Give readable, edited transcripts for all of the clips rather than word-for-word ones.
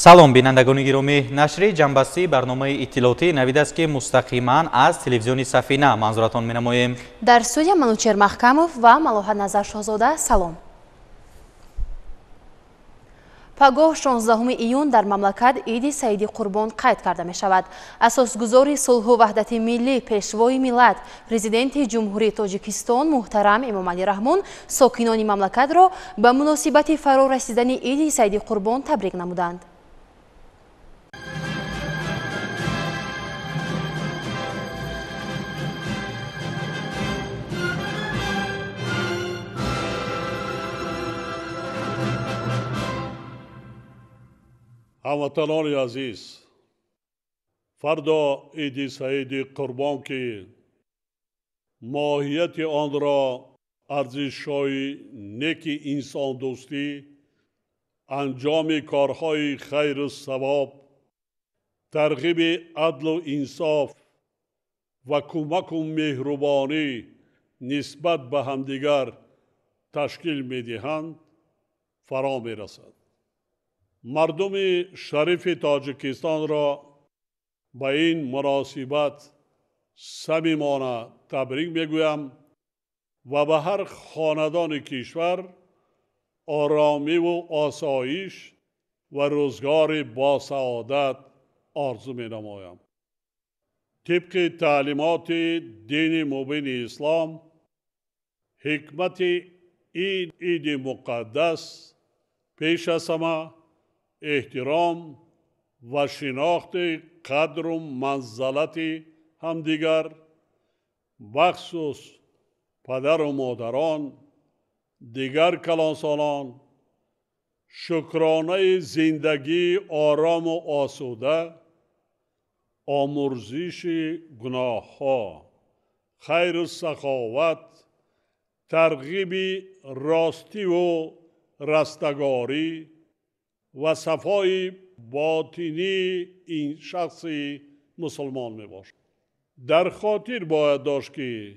салом бинандагони гиромӣ, нашри ҷанбастии барномаи иттилоотии навид аст ки мустақиман аз телевизиони Сафина манзуратон менамоем. дар студия Манучер Маҳкамов ва Малоҳа Назар Шоҳзода. Салом. пагоҳ 16 июн дар мамлакат Иди Саиди Қурбон қайд карда мешавад. Асосгузори сулҳу ваҳдати миллӣ, пешвои миллат, президенти ҷумҳурии Тоҷикистон муҳтарам Эмомалӣ Раҳмон сокинони мамлакатро ба муносибати фаро расидани Иди Саиди Қурбон табрик намуданд. ҳамватанони азиз, фардо Иди Саиди Қурбон ки моҳияти онро арзишҳои неки инсондӯстӣ, анҷоми корҳои хайру савоб, тарғиби адлу инсоф ва кӯмаку меҳрубонӣ нисбат ба ҳамдигар ташкил медиҳанд, фаро мерасад. мардуми шарифи Тоҷикистонро ба ин муносибат самимона табрик мегӯям ва ба ҳар хонадони кишвар оромиву осоиш ва рӯзгори босаодат орзу менамоям. тибқи таълимоти дини мубини ислом, ҳикмати ин иди муқаддас пеш аз ҳама احترام و شناخت قدر و منزلت همدیگر، بخصوص پدر و مادران، دیگر کلانسالان، شکرانه زندگی آرام و آسوده، آمرزش گناه ها، خیر و سخاوت، ترغیب راستی و رستگاری و صفای باطنی این شخصی مسلمان می باشد. در خاطر باید داشت که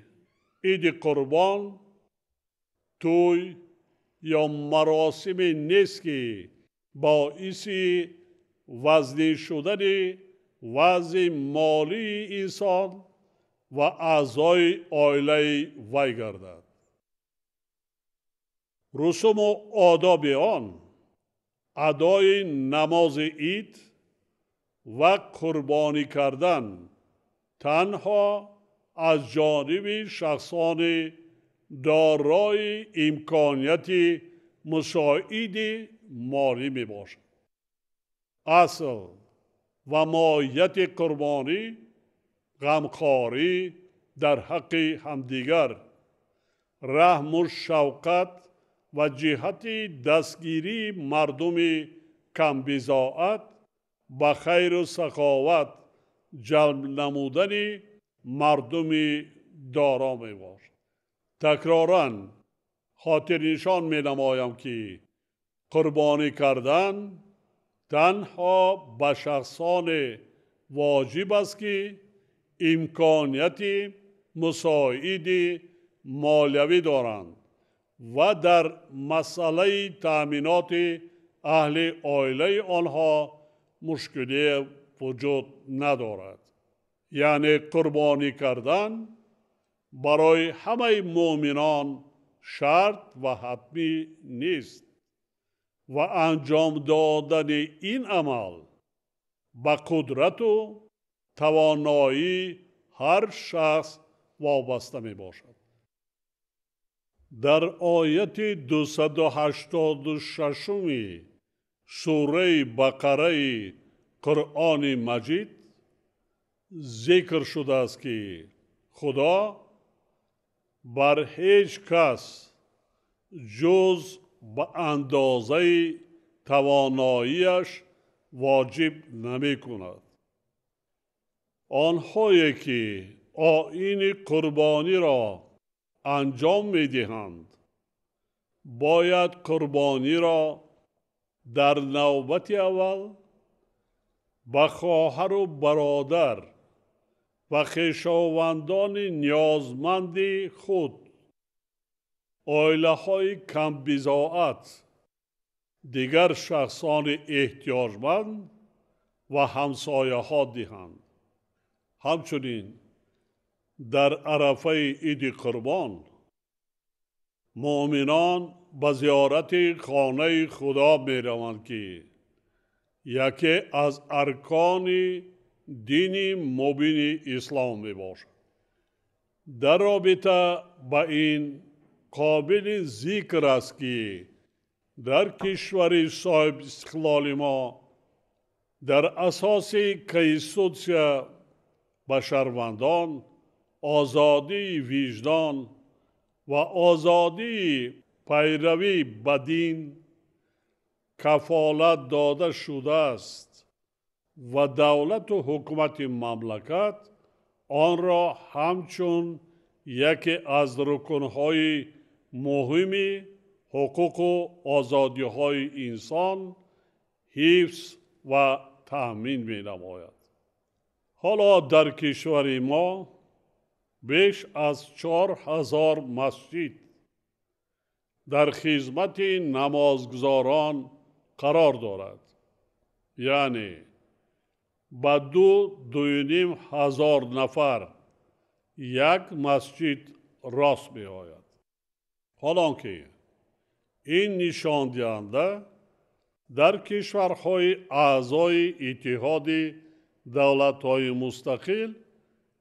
عید قربان توی یا مراسم نیست که باعث وزنی شدن وضع مالی انسان و اعضای عائله وی گردد. رسوم و آداب آن، ادای نماز عید و قربانی کردن تنها از جانب شخصان دارای امکانیت مساعد مالی می باشد. اصل و ماهیت قربانی غمخواری در حق همدیگر، رحم و شفقت و جهت دستگیری مردم کمبضاعت به خیر و سخاوت جلب نمودن مردم دارا می باشد. تکراراً خاطر نشان می نمایم که قربانی کردن تنها به شخصان واجب است که امکانیت مساعد مالیوی دارند و در مسئله تأمینات اهل عائله آنها مشکلی وجود ندارد. یعنی قربانی کردن برای همه مؤمنان شرط و حتمی نیست و انجام دادن این عمل به قدرت و توانایی هر شخص وابسته می باشد. در آیت 286 سوره بقره قرآن مجید ذکر شده است که خدا بر هیچ کس جز به اندازه تواناییش واجب نمی کند. آنهایی که آیین قربانی را انجام می دهند باید قربانی را در نوبت اول به خواهر و برادر و خویشاوندان نیازمند خود، عائله های کم بضاعت دیگر شخصان احتیاجمند و همسایه ها دهند. همچنین در عرفه عید قربان مؤمنان به زیارت خانه خدا می روند که یکی از ارکان دین مبین اسلام می باشد. در رابطه با این قابل ذکر است که در کشور صاحب استقلال ما در اساس کنستیتوسیا به شهروندان آزادی وجدان و آزادی پیروی به دین کفالت داده شده است و دولت و حکومت مملکت آن را همچون یکی از رکنهای مهم حقوق و آزادی‌های انسان حفظ و تأمین می نماید. حالا در کشور ما بیش از 4000 مسجد در خدمت نمازگزاران قرار دارد. یعنی با 2.5 هزار نفر یک مسجد راست می آید. حالا که این نشان دهنده در کشورهای اعضای اتحاد دولت‌های مستقل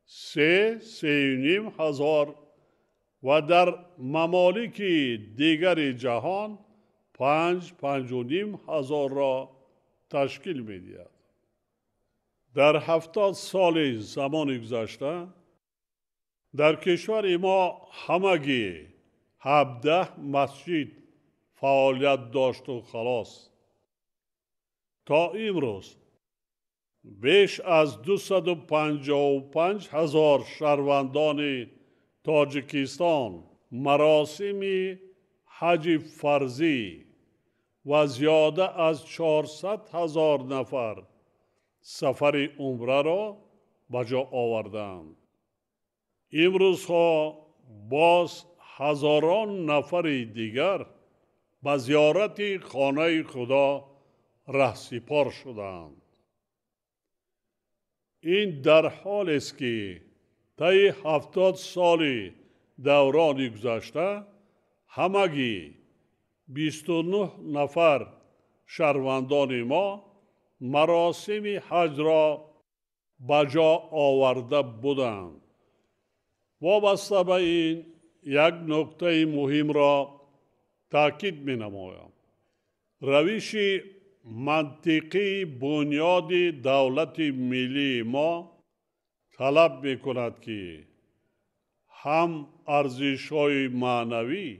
3.5 هزار و در ممالک دیگر جهان 5.5 هزار را تشکیل می دهد. در 70 سال زمان گذشته در کشور ما همگی 17 مسجد فعالیت داشت و خلاص. تا امروز بیش از 255 هزار شهروندان تاجیکستان مراسم حج فرضی و زیاده از 400 هزار نفر سفر عمره را به جا آوردند. امروز ها باز هزاران نفر دیگر به زیارت خانه خدا رهسپار شدند. این در حال است که طی 70 سال دوران گذشته همگی 29 نفر شهروندان ما مراسم حج را به جا آورده بودند. وابسته به این یک نکته مهم را تاکید می نمایم. روش منطقی بنیاد دولت ملی ما طلب می کند که هم ارزش‌های معنوی،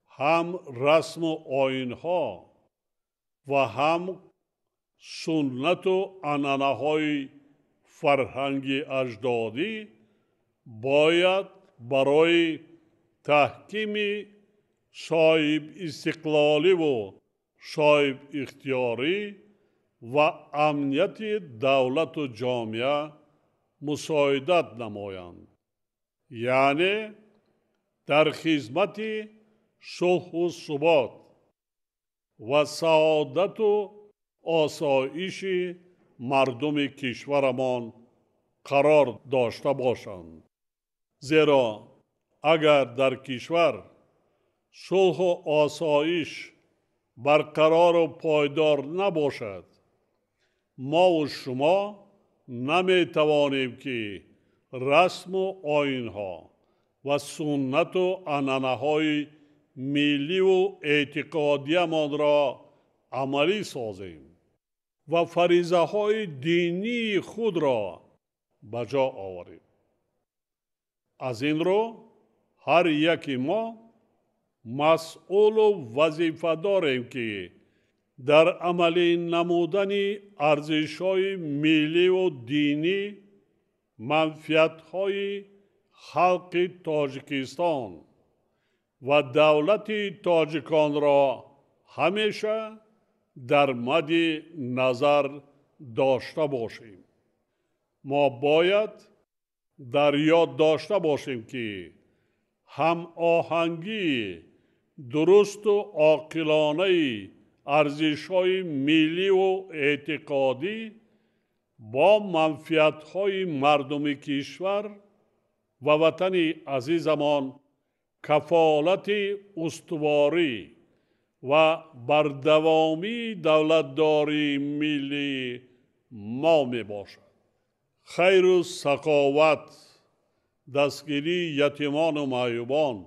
هم رسم و آیین‌ها و هم سنت و عنعنه‌های فرهنگ اجدادی باید برای تحکیم صاحب استقلالی و صاحب اختیاری و امنیت دولت و جامعه مساعدت نمایند. یعنی در خدمت صلح و ثبات و سعادت و آسایش مردم کشورمان قرار داشته باشند. زیرا اگر در کشور صلح و آسایش برقرار و پایدار نباشد، ما و شما نمی توانیم که رسم و آیین‌ها و سنت و عنعنه‌های ملی و اعتقادیمان را عملی سازیم و فریضه‌های دینی خود را به جا آوریم. از این رو هر یک ما مسئول و وظیفه داریم که در عملی نمودن ارزش‌های ملی و دینی منفعت‌های خلق تاجیکستان و دولت تاجیکان را همیشه در مد نظر داشته باشیم. ما باید در یاد داشته باشیم که هم آهنگی درست و عاقلانه ارزش‌های ملی و اعتقادی با منفعت‌های مردم کشور و وطن عزیزمان کفالت استواری و بردوامی دولتداری ملی ما می باشد. خیر و سخاوت، دستگیری یتیمان و معیوبان،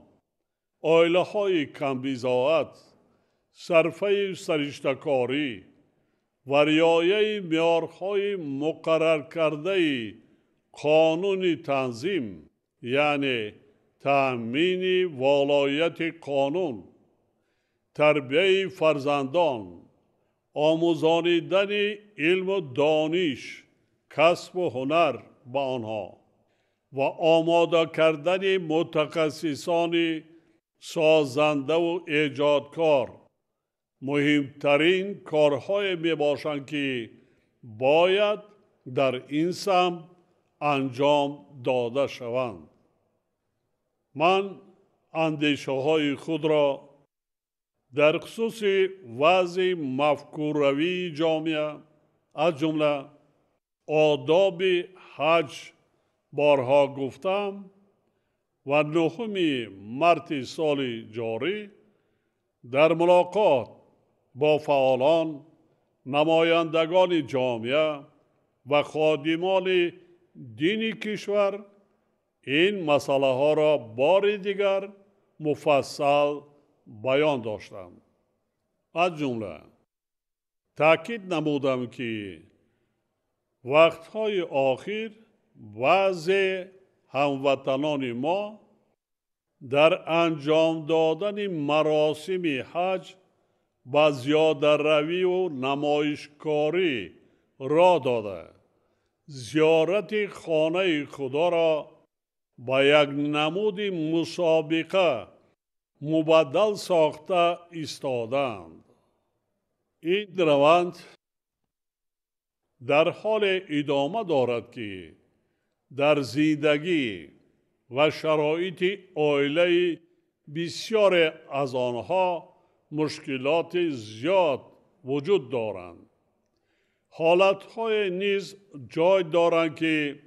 عائله های کمبزاعت، صرفه سرشته‌کاری و رعایت معیارهای مقرر کرده قانون تنظیم، یعنی تأمین ولایت قانون، تربیت فرزندان، آموزاندن علم و دانش، کسب و هنر به آنها و آماده کردن متخصصان سازنده و ایجادکار مهمترین کارهای می باشند که باید در این سمت انجام داده شوند. من اندیشه های خود را در خصوص وضع مفکوروی جامعه از جمله آداب حج بارها گفتم و 9 مارس سال جاری در ملاقات با فعالان، نمایندگان جامعه و خادمان دینی کشور این مسئله ها را بار دیگر مفصل بیان داشتم. از جمله تاکید نمودم که وقتهای آخر وضع هموطنان ما در انجام دادن مراسم حج با زیاده روی و نمایشکاری را داده، زیارت خانه خدا را با یک نمود مسابقه مبدل ساخته ایستادند. این روند در حال ادامه دارد که در زندگی و شرایط عائله بسیار از آنها مشکلات زیاد وجود دارند. حالتهای نیز جای دارند که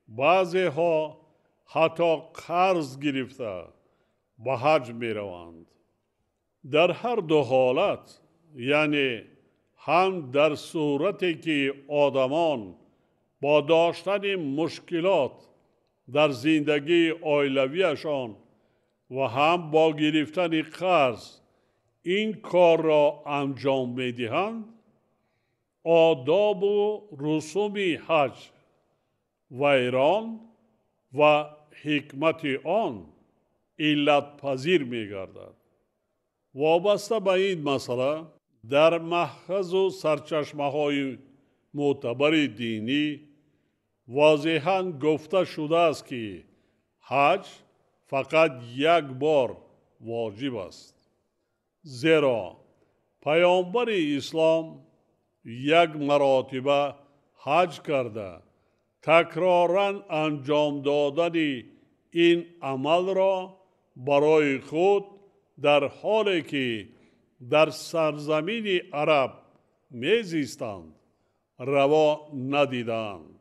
بعضی ها حتی قرض گرفته به حج می روند. در هر دو حالت، یعنی هم در صورتی که آدمان با داشتن مشکلات در زندگی عائلویشان و هم با گرفتن قرض این کار را انجام می دهند، آداب و رسوم حج و ایران و حکمت آن علت پذیر می گردد. وابسته به این مسئله در محفظ و سرچشمه های معتبر دینی واضحاً گفته شده است که حج فقط یک بار واجب است. زیرا پیامبر اسلام یک مرتبه حج کرده تکراراً انجام دادن این عمل را برای خود در حالی که در سرزمین عرب میزیستند روا ندیدند.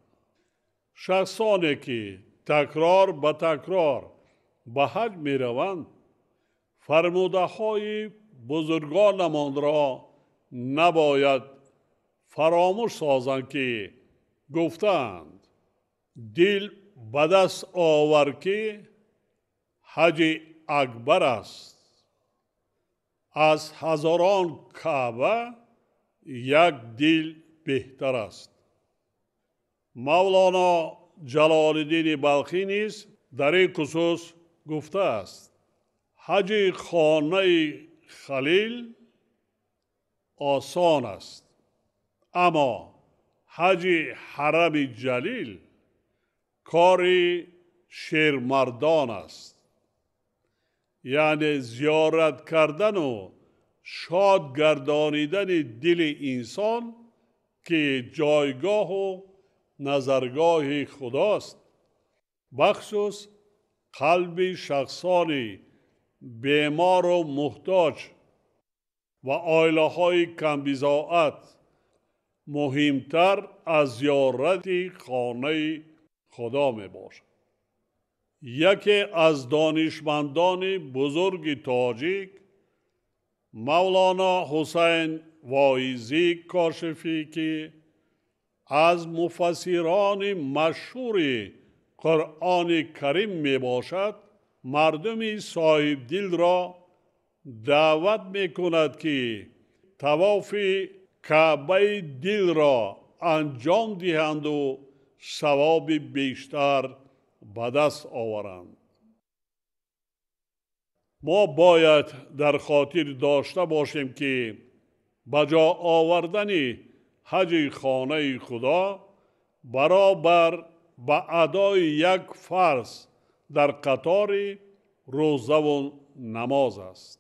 شخصانی که تکرار به تکرار به حج می روند فرموده های بزرگانمان را نباید فراموش سازند که گفتند دل به دست آور که حج اکبر است، از هزاران کعبه یک دل بهتر است. مولانا جلال الدین بلخی نیز در این خصوص گفته است حج خانه خلیل آسان است، اما حج حرم جلیل کار شیرمردان است. یعنی زیارت کردن و شاد گردانیدن دل انسان که جایگاه و نظرگاه خداست، بخصوص قلب شخصان بیمار و محتاج و آیله های کمبزاعت مهمتر از زیارت خانه خدا می باشد. یکی از دانشمندان بزرگ تاجیک مولانا حسین واعظی کاشفی که از مفسران مشهور قرآن کریم می باشد، مردم صاحب دل را دعوت می کند که طواف کعبه دل را انجام دهند و ثواب بیشتر به دست آورند. ما باید در خاطر داشته باشیم که به جا آوردن حج خانه خدا برابر به ادای یک فرض در قطار روزه و نماز است.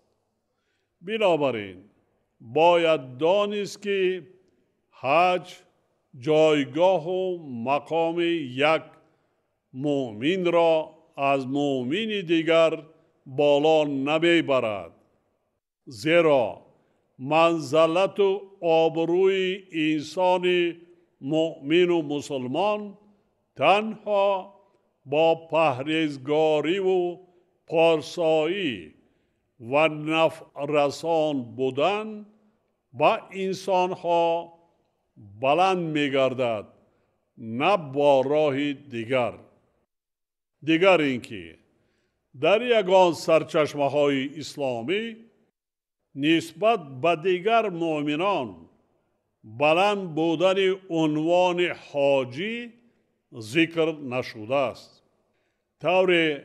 بنابراین باید دانست که حج جایگاه و مقام یک مؤمن را از مؤمن دیگر بالا نمی برد، زیرا منزلت و آبروی انسان مؤمن و مسلمان تنها با پرهیزگاری و پارسایی و نفع رسان بودن با انسانها بلند می گردد، نه با راه دیگر. دیگر اینکه در یگان سرچشمه های اسلامی نسبت به دیگر مؤمنان بلند بودن عنوان حاجی ذکر نشده است. طور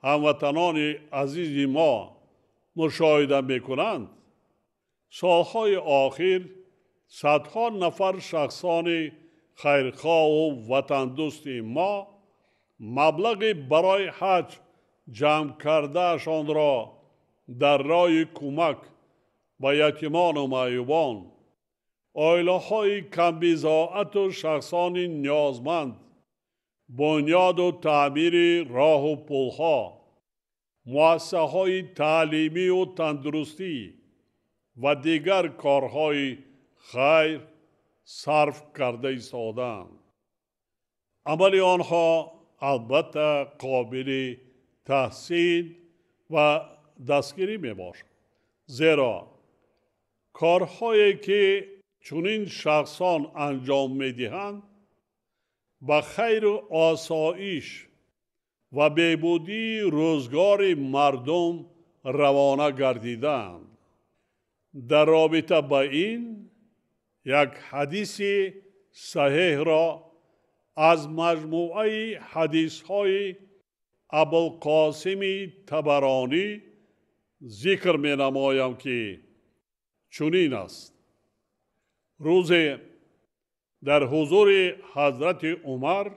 هموطنان عزیز ما مشاهده میکنند سالهای آخر صدها نفر شخصان خیرخواه و وطن دوست ما مبلغ برای حج جمع کردهشان را در راه کمک به یتیمان و معیوبان، عائله های کمبزاعت و شخصان نیازمند، بنیاد و تعمیر راه و پلها، مؤسسه های تعلیمی و تندرستی و دیگر کارهای خیر صرف کرده ایستادند. عمل آنها البته قابل تحسین و دستگیری می باشد، زیرا کارهایی که چنین شخصان انجام می دهند به خیر و آسایش و بهبودی روزگار مردم روانه گردیدند. در رابطه با این یک حدیث صحیح را از مجموعه حدیث‌های ابوالقاسم طبرانی ذکر می نمایم که چنین است: روزی در حضور حضرت عمر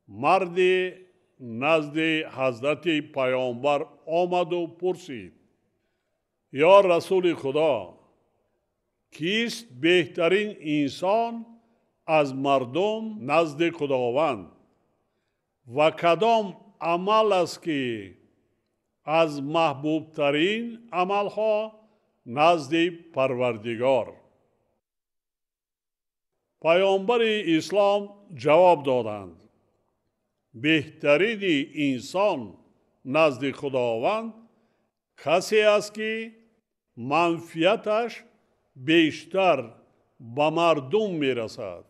مردی نزد حضرت پیامبر آمد و پرسید: یا رسول خدا، کیست بهترین انسان از مردم نزد خداوند و کدام عمل است که از محبوب ترین عملها نزد پروردگار؟ پیامبر اسلام جواب دادند: بهترین انسان نزد خداوند کسی است که منفعتش بیشتر به مردم میرسد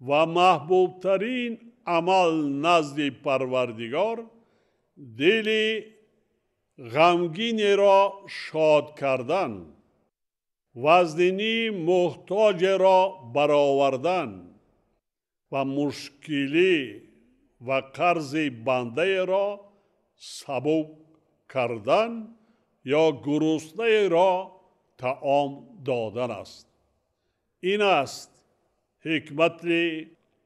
و محبوب ترین عمل نزد پروردگار دل غمگین را شاد کردن، وزنی محتاج را برآوردن و مشکلی و قرض بنده را سبک کردن یا گرسنه را طعام دادن است. این است حکمت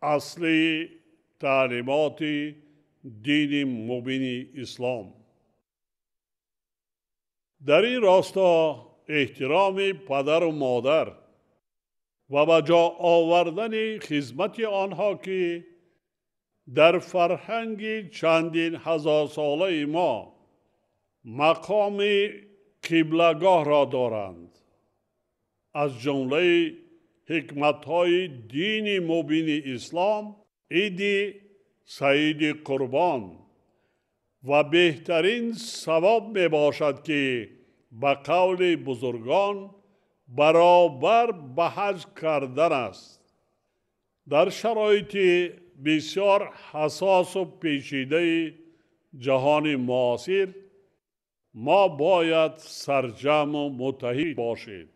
اصلی تعلیمات دین مبین اسلام. در این راستا احترام پدر و مادر و به جا آوردن خدمت آنها که در فرهنگ چندین هزار ساله ما مقام قبلگاه را دارند از جمله حکمت‌های دین مبین اسلام عید سعید قربان و بهترین ثواب می باشد که به قول بزرگان برابر به حج کردن است. در شرایط بسیار حساس و پیچیده جهان معاصر ما باید سرجم و متحد باشیم.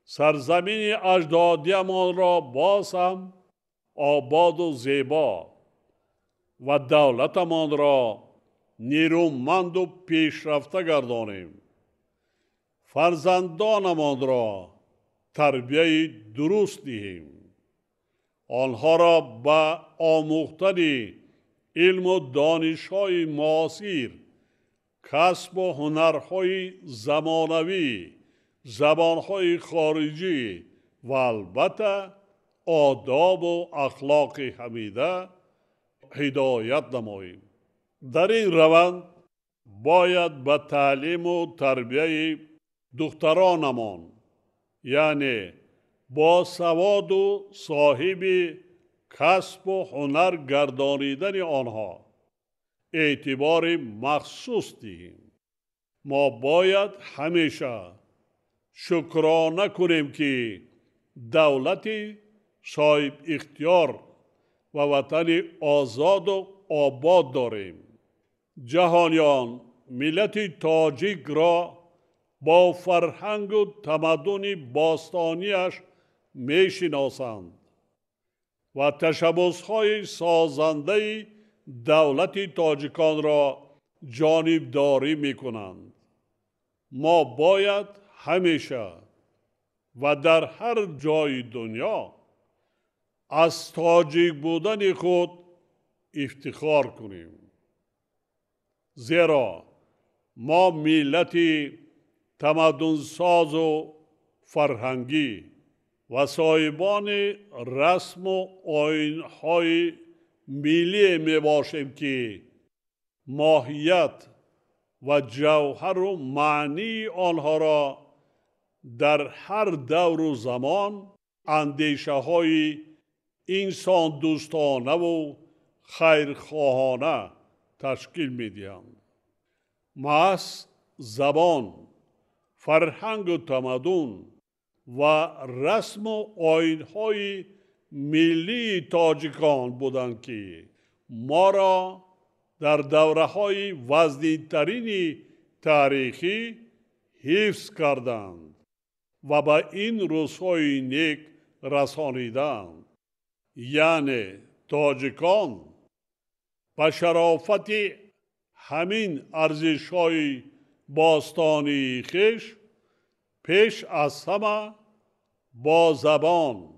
سرزمین اجدادیمان را باز هم آباد و زیبا و دولتمان را نیرومند و پیشرفته گردانیم. فرزندانمان را تربیت درست دهیم. آنها را به آموختن علم و دانش‌های معاصر، کسب و هنرهای زمانوی، زبانهای خارجی و البته آداب و اخلاق حمیده هدایت نماییم. در این روند باید به تعلیم و تربیت دخترانمان، یعنی با سواد و صاحب کسب و هنر گردانیدن آنها اعتبار مخصوص دهیم. ما باید همیشه شکرانه کنیم که دولت صاحب اختیار و وطن آزاد و آباد داریم. جهانیان ملت تاجیک را با فرهنگ و تمدن باستانیش می شناسند و تشبس‌های سازنده دولت تاجیکان را جانبداری می کنند. ما باید همیشه و در هر جای دنیا از تاجیک بودن خود افتخار کنیم. زیرا ما ملت تمدن ساز و فرهنگی و صاحبان رسم و آیین‌های ملی می باشیم که ماهیت و جوهر و معنی آنها را در هر دور و زمان اندیشه های انسان دوستانه و خیرخواهانه تشکیل می دهند. محض زبان، فرهنگ و تمدن و رسم و آیین‌های ملی تاجیکان بودند که ما را در دوره‌های وزنی‌ترین تاریخی حفظ کردند و به این روزهای نیک رسانیدند. یعنی تاجیکان به شرافت همین ارزش‌های باستانی خویش پیش از همه با زبان،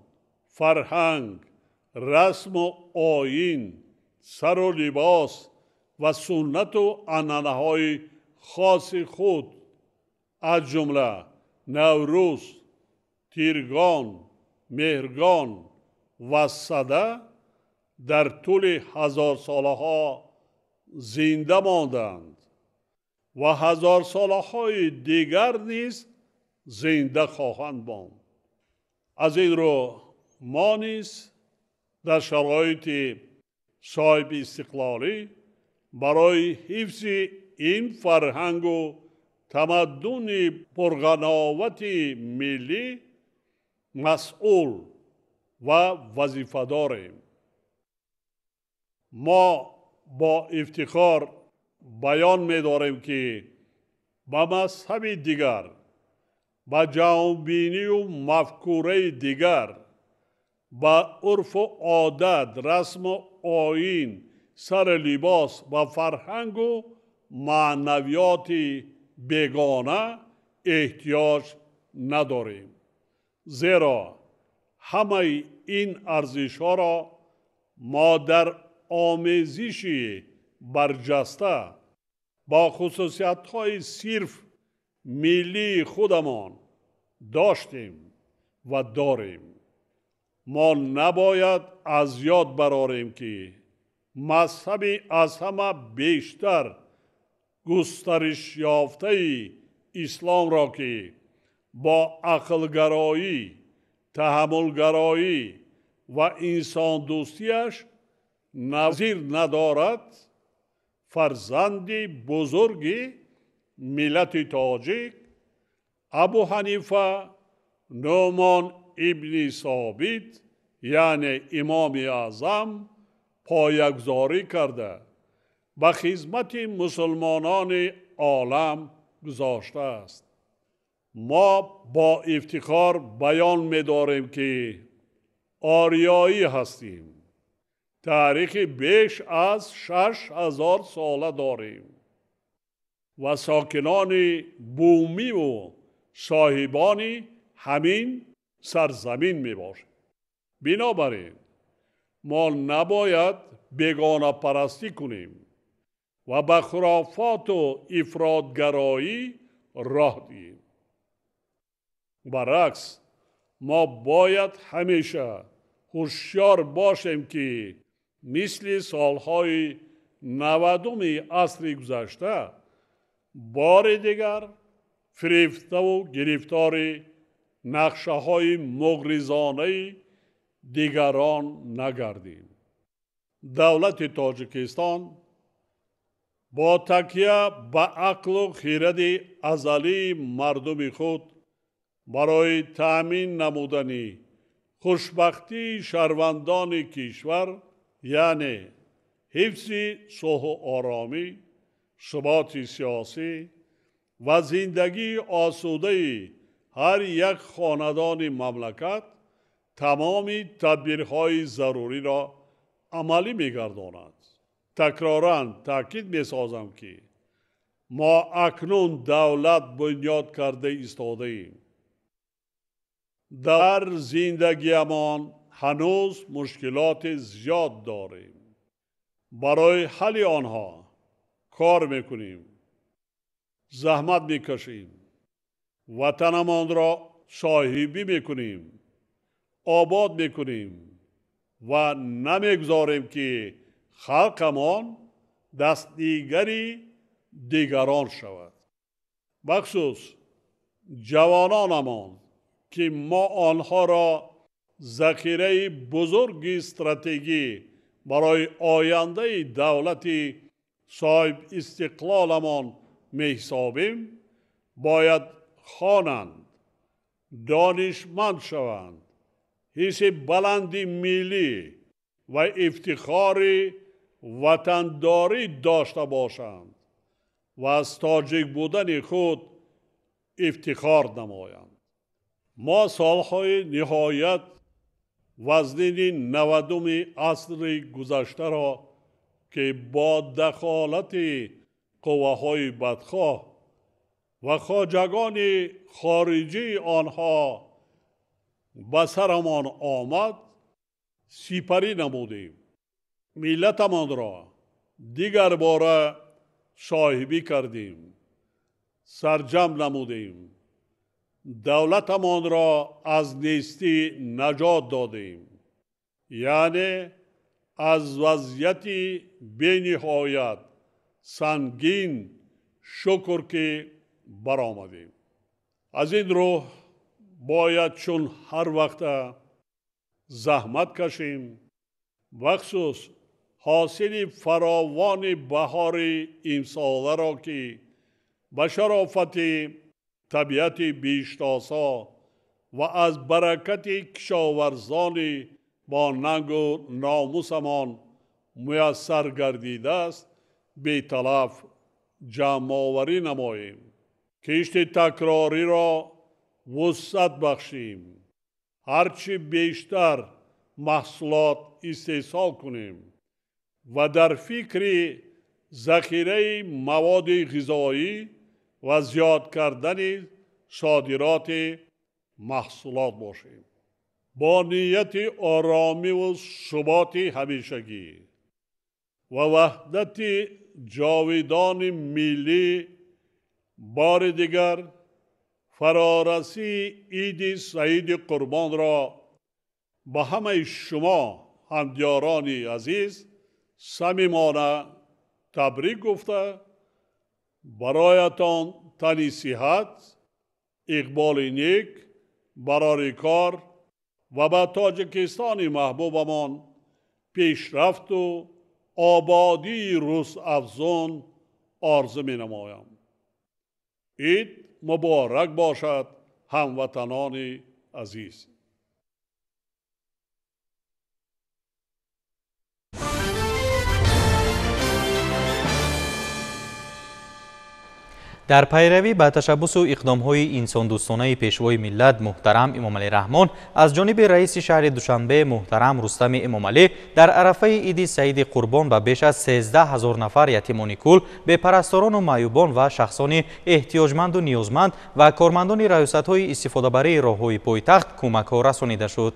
فرهنگ، رسم و آیین، سر و لباس و سنت و عنعنه‌های خاص خود از جمله نوروز، تیرگان، مهرگان و سده در طول هزار ساله ها زنده ماندند و هزار ساله های دیگر نیز زنده خواهند ماند. از این رو ما نیز در شرایط صاحب استقلالی برای حفظ این فرهنگ و تمدن پرغناوت ملی مسئول و وظیفه داریم. ما با افتخار بیان می داریم که به مذهب دیگر، به جهانبینی و مفکوره دیگر، به عرف و عادت، رسم و آیین، سر لباس و فرهنگ و معنویات بیگانه احتیاج نداریم. زیرا همه این ارزش‌ها را ما در آمیزش برجسته با خصوصیت‌های صرف ملی خودمان داشتیم و داریم. ما نباید از یاد براریم که مذهب از همه بیشتر گسترش یافته اسلام را که با عقلگرایی، تحملگرایی و انسان دوستیش نظیر ندارد، فرزند بزرگ ملت تاجیک ابو حنیفه نعمان ابن ثابت یعنی امام اعظم پایگذاری کرده به خدمت مسلمانان عالم گذاشته است. ما با افتخار بیان می‌داریم که آریایی هستیم. تاریخ بیش از 6000 ساله داریم و ساکنان بومی و صاحبان همین سرزمین میباشیم. بنابراین ما نباید بیگانه پرستی کنیم و به خرافات و افراطگرایی راه دهیم. برعکس ما باید همیشه هوشیار باشیم که مثل سالهای 90 عصر گذشته بار دیگر فریفته و گرفتار نقشه های مغرضانه دیگران نگردیم. دولت تاجیکستان با تکیه به عقل و خرد ازلی مردم خود برای تأمین نمودن خوشبختی شهروندان کشور یعنی حفظ صلح و آرامی، ثبات سیاسی و زندگی آسوده هر یک خاندان مملکت تمام تدبیرهای ضروری را عملی می‌گرداند. تکراراً تاکید می‌سازم که ما اکنون دولت بنیاد کرده ایستاده ایم. در زندگیمان هنوز مشکلات زیاد داریم. برای حل آنها کار میکنیم، زحمت میکشیم، وطنمان را صاحبی میکنیم، آباد میکنیم و نمیگذاریم که خلقمان دستیگری دیگران شود. بخصوص جوانانمان که ما آنها را ذخیره بزرگ استراتژی برای آینده دولت صاحب استقلالمان می‌حسابیم، باید خوانند، دانشمند شوند، حس بلندی ملی و افتخار وطنداری داشته باشند و از تاجیک بودن خود افتخار نمایند. ما سالهای نهایت وزنین 90 عصر گذشته را که با دخالت قوه‌های بدخواه و خواجگان خارجی آنها به سرمان آمد سپری نمودیم. ملتمان را دیگر باره صاحبی کردیم، سرجم نمودیم، دولتمان را از نیستی نجات دادیم، یعنی از وضعیت بی‌نهایت سنگین شکر که برآمدیم. از این رو باید چون هر وقت زحمت کشیم، بخصوص حاصل فراوان بهار امساله را که به شرافت طبیعت بیشتاسا و از برکت کشاورزان با ننگ و ناموسمان میسر گردیده است بی تلف جمع آوری نماییم. کشت تکراری را وسعت بخشیم، هرچی بیشتر محصولات استحصال کنیم و در فکر ذخیره مواد غذایی و زیاد کردن صادرات محصولات باشیم. با نیت آرامی و ثبات همیشگی و وحدت جاودان ملی بار دیگر فرارسی عید سعید قربان را به همه شما همدیاران عزیز صمیمانه تبریک گفته برایتان تنی صحت، اقبال نیک برای کار و به تاجیکستان محبوبمان پیشرفت و آبادی روز افزون آرزو می نمایم. عید مبارک باشد هموطنان عزیز. در پیروی به تشبث و اقدام‌های انساندوستانه پیشوای ملت محترم امامعلی رحمان از جانب رئیس شهر دوشنبه محترم رستم امامعلی در عرفه عید سعید قربان به بیش از 13,000 نفر یتیمان کول، بپرستاران و معیوبان و شخصان احتیاجمند و نیازمند و کارمندان ریاست‌های استفاده بری راه‌های پایتخت کمک‌ها رسانیده شد.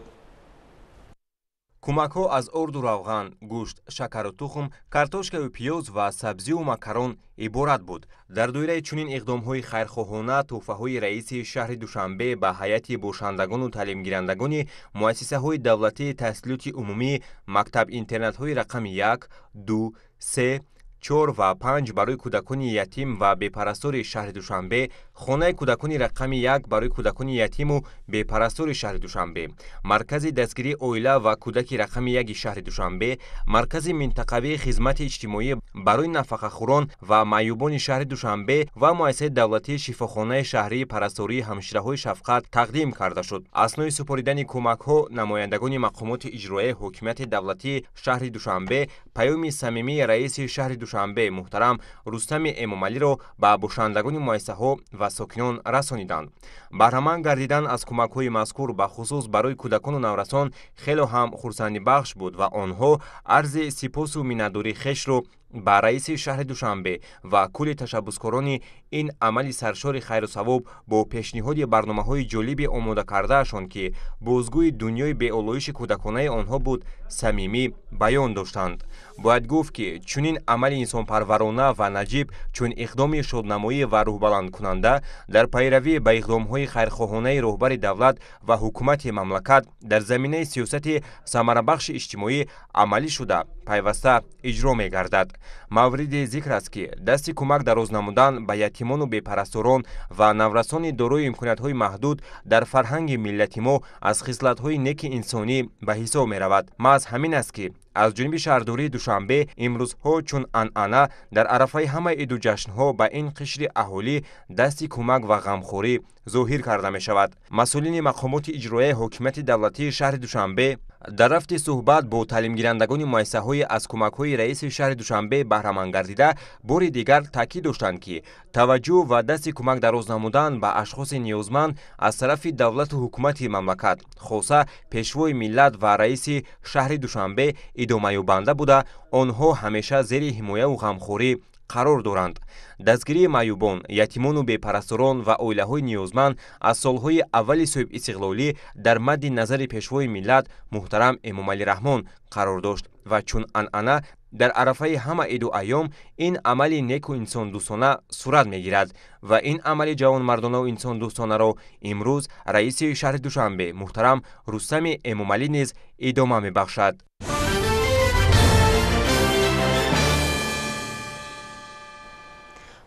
کمک‌ها از ارد و روغن، گوشت، شکر و تخم، کартошка و پیاز و سبزی و مکرون عبارت بود. در دویره چنین اقدام‌های خیرخواهانه تحفه‌های رئیس شهر دوشنبه به هیئت باشندگان و تعلیم گیرندگان مؤسسه‌های دولتی تحصیلات عمومی، مکتب اینترنت‌های رقم 1، 2، 3، 4 و 5 برای کودکان یتیم و بپرستار شهر دوشنبه، خانه کودکان رقم 1 برای کودکان یتیم و بپرستار شهر دوشنبه، مرکز دستگیری اویله و کودک رقم 1 شهر دوشنبه، مرکز منطقوی خدمت اجتماعی برای نفقه خوران و معیوبان شهر دوشنبه و مؤسسه دولتی شفاخانه شهری پرستاری همشیره‌های شفقت تقدیم کرده شد. اثنای سپاریدن کمک‌ها نمایندگان مقامات اجرایی حکومت دولتی شهر دوشنبه پیام صمیمی رئیس شهر دوشنبه محترم رستم امامعلی را به باشندگان مؤسسه‌ها و ساکنان رسانیدند. بهره‌مند گردیدن از کمک‌های مذکور به خصوص برای کودکان و نورسان خیلی هم خرسندی بخش بود و آنها عرض سپاس و منتداری خویش را به رئیس شهر دوشنبه و کل تشبثکاران این عمل سرشار خیر و ثواب با پیشنهاد برنامه‌های جالب آماده کردهشان که بازگوی دنیای بی‌آلایش کودکانه آنها بود صمیمی بیان داشتند. باید گفت که چنین عمل انسانپرورانه و نجیب چون اقدام شادنمایی و روح‌بلند کننده در پیروی به اقدام‌های خیرخواهانه رهبر دولت و حکومت مملکت در زمینه سیاست ثمره‌بخش اجتماعی عملی شده پیوسته اجرا می‌گردد. مورد ذکر است که دست کمک دراز نمودن به یتیمان و بپرستاران و نورسان دارای امکانات‌های محدود در فرهنگ ملت ما از خصلت‌های نیک انسانی به حساب می‌رود. محض همین است که از جانب شهرداری دوشنبه امروزها چون عنعنه در عرفه همه عید و جشن‌ها به این قشر اهالی دست کمک و غمخوری ظاهر کرده می شود. مسئولین مقامات اجرایی حکومت دولتی شهر دوشنبه در رفت صحبت با تعلیم گیرندگان مؤسسه‌های از کمک‌های رئیس شهر دوشنبه بهره‌مند گردیده بار دیگر تاکید داشتند که توجه و دست کمک دراز نمودن به اشخاص نیازمند از طرف دولت و حکومت مملکت خاصه پیشوای ملت و رئیس شهر دوشنبه ادامه یابنده بوده، آنها همیشه زیر حمایت و غمخوری قرار دارند. دستگیری معیوبان، یتیمان و بپرستاران و عائله‌های نیازمند از سالهای اول صاحب استقلالی در مد نظر پیشوای ملت محترم امامعلی رحمان قرار داشت و چون عنعنه در عرفه همه عید و ایام این عمل نیک و انسان دوستانه صورت میگیرد و این عمل جوان مردانه و انسان دوستانه را امروز رئیس شهر دوشنبه محترم رستم امامعلی نیز ادامه میبخشد.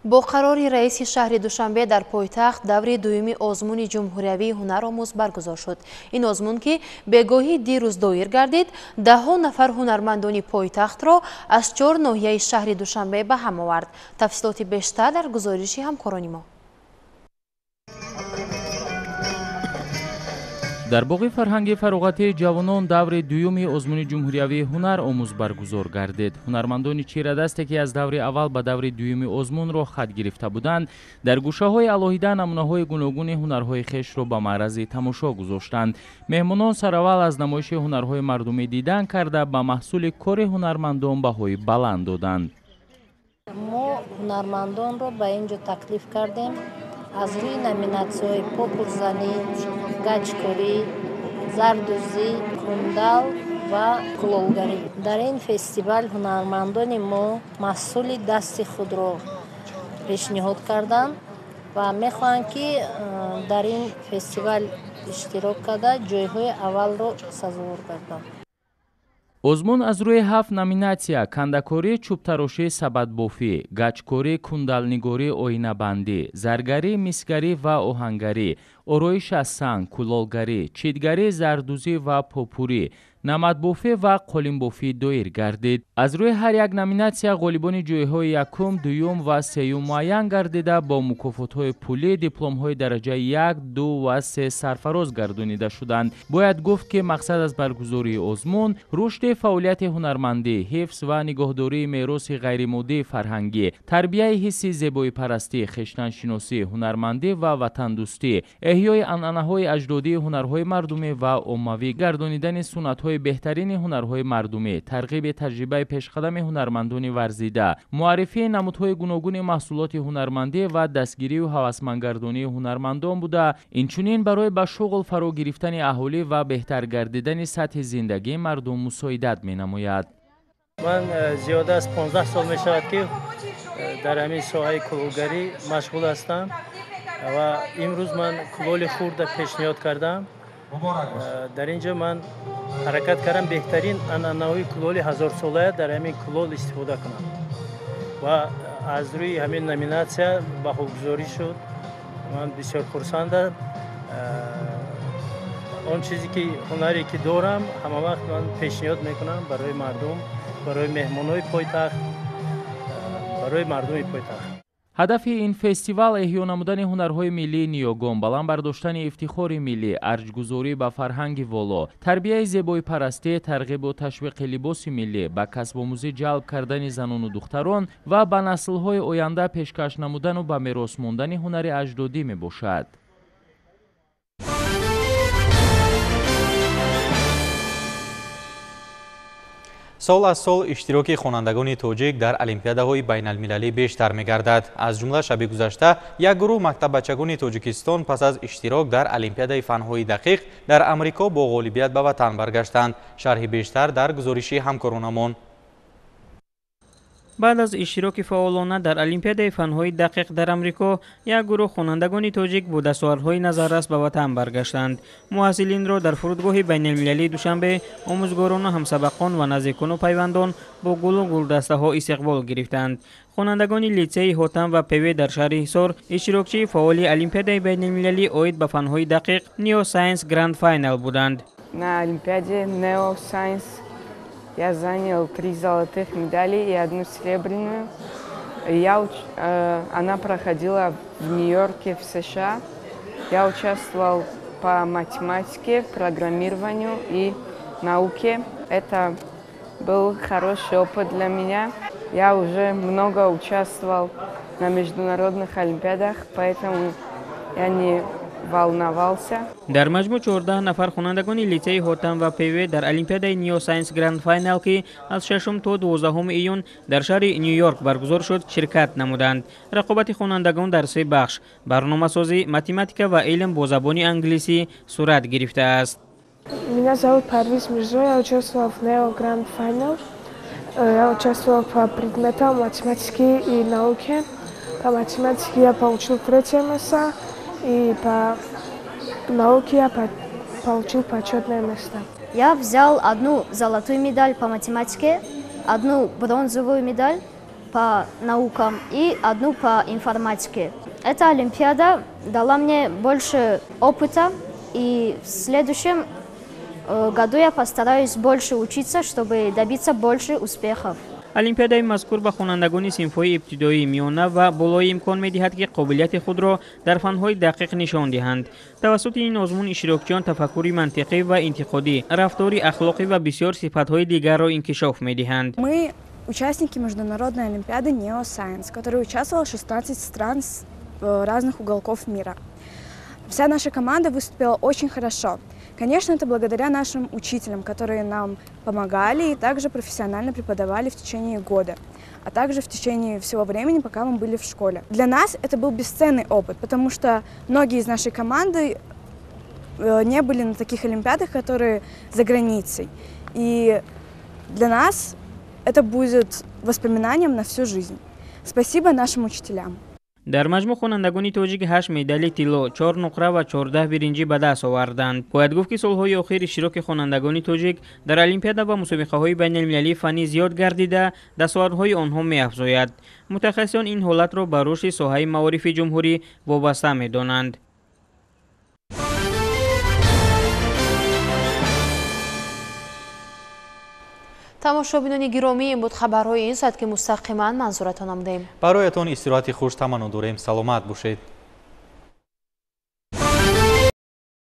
با قرار رئیس شهر دوشنبه در پایتخت دور دومی آزمون جمهوریوی هنرآموز برگزار شد. این آزمون که به گاهی دیروز دایر گردید، ده‌ها نفر هنرمندان پایتخت را از 4 ناحیه شهر دوشنبه به هم آورد. تفصیلات بیشتر در گزارش همکاران ما. در باغ فرهنگ فراغتی جوانان دور دوم آزمون جمهوریوی هنر آموز برگزار گردید. هنرمندان چیره دسته که از دور اول به دور دوم آزمون را خط گرفته بودند، در گوشه‌های الهیده نمونه‌های گوناگون هنرهای خویش را به معرض تماشا گذاشتند. مهمانان سراول از نمایش هنرهای مردمی دیدن کرده به محصول کار هنرمندان بهای بلند دادند. ما هنرمندان را به اینجا تکلیف کردیم از روی نامیناسیون‌های پاپورزنی، گچکاری، زردوزی، کندال و کلولگری. در این فستیوال هنرمندان ما محصول دست خود را پیشنهاد کردند و میخواهند که در این فستیوال اشتراک کرده جایهای اول را سزاوار کردند. озмун аз рӯи 7 номинатсия кандакорӣ, чӯбтарошӣ, сабадбофӣ, гаҷкорӣ, кундалнигорӣ, оинабандӣ, заргарӣ, мисгарӣ ва оҳангарӣ, ороиш аз санг, кулолгарӣ, читгарӣ, зардӯзӣ ва попурӣ, намадбофӣ ва қолинбофӣ доир гардид. аз рӯи ҳар як номинатсия ғолибони ҷойҳои якум, дуюм ва сеюм муайян гардида бо мукофотҳои пулӣ, дипломҳои дараҷаи 1, 2 ва 3 сарфароз гардонида шуданд. бояд гуфт ки мақсад аз баргузории озмун рушди фаъолияти ҳунармандӣ, ҳифз ва нигоҳдории мероси ғайримоддии фарҳангӣ, тарбияи ҳисси зебоипарастӣ, хештаншиносӣ, ҳунармандӣ ва ватандӯстӣ, эҳёи анъанаҳои аҷдодии ҳунарҳои мардумӣ ва оммавӣ, гардонидани суннатҳои беҳтарини ҳунарҳои мардумӣ, тарғиби таҷрибаи пешқадами ҳунармандони варзида, муаррифии намудҳои гуногуни маҳсулоти ҳунармандӣ ва дастгирию ҳавасмандгардонии ҳунармандон буда, инчунин барои ба шуғл фаро гирифтани аҳолӣ ва беҳтар гардидани сатҳи зиндагии мардум мусоидат менамояд. ман зиёда аз 15 сол мешавад ки дар ҳамин соҳаи кулолгарӣ машғул ҳастам ва имрӯз ман кулоли хурда пешниҳод кардам. дар ин ҷо ман ҳаракат кардам беҳтарин анъанаҳои кулоли ҳазорсолая дар ҳамин кулол истифода кунам ва аз рӯи ҳамин номинатсия баҳогузорӣ шуд. ман бисёр хурсандам. он чизе ки ҳунаре ки дорам ҳамавақт ман пешниҳод мекунам барои мардум, барои меҳмонои пойтахт, барои мардуми пойтахт. ҳадафи ин фестивал эҳё намудани ҳунарҳои миллии ниёгон, баланд бардоштани ифтихори миллӣ, арҷгузорӣ ба фарҳанги воло, тарбияи зебоипарастӣ, тарғибу ташвиқи либоси миллӣ, ба касбомӯзӣ ҷалб кардани занону духтарон ва ба наслҳои оянда пешкаш намудану ба мерос мондани ҳунари аҷдодӣ мебошад. сол аз сол иштироки хонандагони тоҷик дар олимпиадаҳои байналмилалӣ бештар мегардад. аз ҷумла шаби гузашта як гурӯҳ мактаббачагони тоҷикистон пас аз иштирок дар олимпиадаи фанҳои дақиқ дар амрико бо ғолибият ба ватан баргаштанд. шарҳи бештар дар гузориши ҳамкоронамон. баъд аз иштироки фаъолона дар олимпиадаи фанҳои дақиқ дар амрико, як гурӯҳ хонандагони тоҷик бо дастовардҳои назаррас ба ватан баргаштанд. муҳассилинро дар фурудгоҳи байналмилалии душанбе омӯзгорону ҳамсабақон ва наздикону пайвандон бо гулу гулдастаҳо истиқбол гирифтанд. хонандагони литсеи ҳотам ва певе дар шаҳри ҳисор иштирокчии фаъоли олимпиадаи байналмилалӣ оид ба фанҳои дақиқ Neo Science Grand Final буданд. На олимпиаде Neo Science я занял 3 золотых медали и 1 серебряную. Она проходила в Нью-Йорке, в США. Я участвовал по математике, программированию и науке. Это был хороший опыт для меня. Я уже много участвовал на международных олимпиадах, поэтому я не волновался. дар маҷмӯъ 14 нафар хонандагони литсеи ҳотам ва певе дар олимпиадаи Neo Science Grand Final ки аз 6 то 12 июн дар шаҳри Нью-Йорк баргузор шуд, ширкат намуданд. рақобати хонандагон дар 3 бахш барномасозӣ, математика ва илм бо забони англисӣ сурат гирифтааст. Меня зовут Парвиз Мирзо, я участвовал в Neo Grand Final. Я участвовал по предметам математики и науки. По математике я получил 3 место. И по науке я получил почетное место. Я взял 1 золотую медаль по математике, 1 бронзовую медаль по наукам и 1 по информатике. Эта олимпиада дала мне больше опыта, и в следующем году я постараюсь больше учиться, чтобы добиться больше успехов. олимпиадаи мазкур ба хонандагони синфҳои ибтидоӣ, миёна ва болоӣ имкон медиҳад ки қобилияти худро дар фанҳои дақиқ нишон диҳанд. тавассути ин озмун иштирокчиён тафаккури мантиқӣ ва интиқодӣ, рафтори ахлоқӣ ва бисёр сифатҳои дигарро инкишоф медиҳанд. Мы участники международной олимпиады Neo Science, в которой участвовало 16 стран с разных уголков мира. Вся наша команда выступила очень хорошо. Конечно, это благодаря нашим учителям, которые нам помогали и также профессионально преподавали в течение года, а также в течение всего времени, пока мы были в школе. Для нас это был бесценный опыт, потому что многие из нашей команды не были на таких олимпиадах, которые за границей. И для нас это будет воспоминанием на всю жизнь. Спасибо нашим учителям. дар маҷмӯъ хонандагони тоҷик 8 медали тилло, 4 нуқра ва 14 биринҷӣ ба даст оварданд. Бояд гуфт ки солҳои охир иштироки хонандагони тоҷик дар олимпиада ва мусобиқаҳои байналмилалии фанӣ зиёд гардида, дастовардҳои онҳо меафзояд. мутахассисон ин ҳолатро ба рушди соҳаи маорифи ҷумҳурӣ вобаста медонанд. тамошобинони гиромӣ, ин буд хабарҳои ин соат ки мустақиман манзуратон омадем. бароятон истироҳати хуш таманно дорем. Саломат бошед.